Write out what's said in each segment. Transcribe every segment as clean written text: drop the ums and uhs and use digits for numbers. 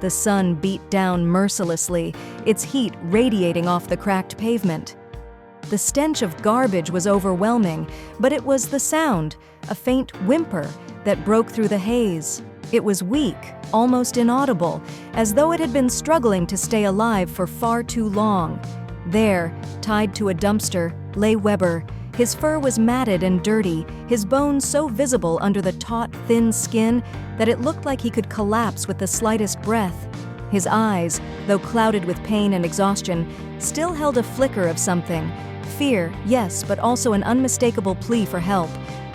The sun beat down mercilessly, its heat radiating off the cracked pavement. The stench of garbage was overwhelming, but it was the sound, a faint whimper, that broke through the haze. It was weak, almost inaudible, as though it had been struggling to stay alive for far too long. There, tied to a dumpster, lay Weber. His fur was matted and dirty, his bones so visible under the taut, thin skin that it looked like he could collapse with the slightest breath. His eyes, though clouded with pain and exhaustion, still held a flicker of something. Fear, yes, but also an unmistakable plea for help.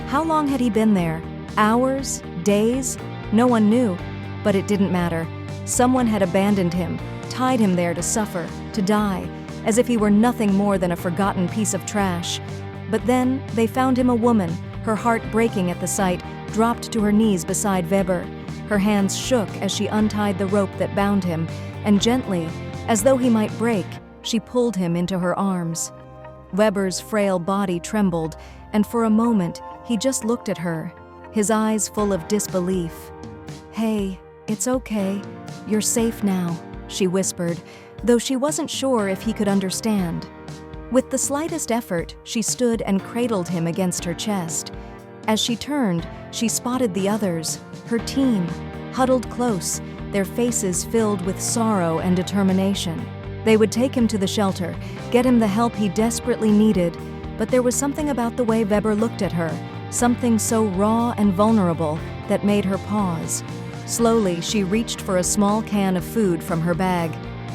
How long had he been there? Hours? Days? No one knew, but it didn't matter. Someone had abandoned him, tied him there to suffer, to die, as if he were nothing more than a forgotten piece of trash. But then they found him a woman, her heart breaking at the sight, dropped to her knees beside Weber. Her hands shook as she untied the rope that bound him, and gently, as though he might break, she pulled him into her arms. Weber's frail body trembled, and for a moment he just looked at her, his eyes full of disbelief. "Hey, it's okay. You're safe now," she whispered, though she wasn't sure if he could understand. With the slightest effort, she stood and cradled him against her chest. As she turned, she spotted the others, her team, huddled close, their faces filled with sorrow and determination. They would take him to the shelter, get him the help he desperately needed, but there was something about the way Weber looked at her, something so raw and vulnerable that made her pause. Slowly, she reached for a small can of food from her bag.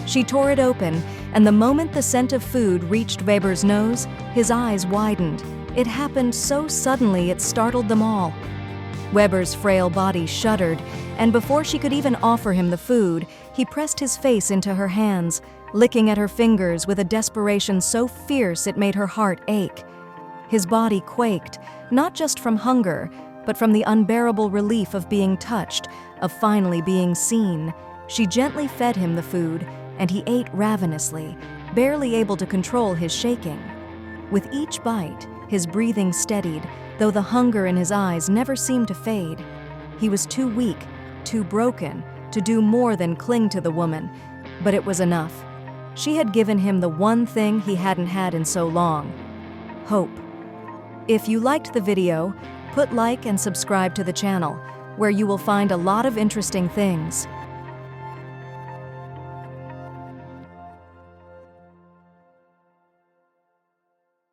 She tore it open, and the moment the scent of food reached Weber's nose, his eyes widened. It happened so suddenly it startled them all. Weber's frail body shuddered, and before she could even offer him the food, he pressed his face into her hands, licking at her fingers with a desperation so fierce it made her heart ache. His body quaked, not just from hunger, but from the unbearable relief of being touched, of finally being seen. She gently fed him the food, and he ate ravenously, barely able to control his shaking. With each bite, his breathing steadied, though the hunger in his eyes never seemed to fade. He was too weak, too broken, to do more than cling to the woman, but it was enough. She had given him the one thing he hadn't had in so long: hope. If you liked the video, put like and subscribe to the channel, where you will find a lot of interesting things.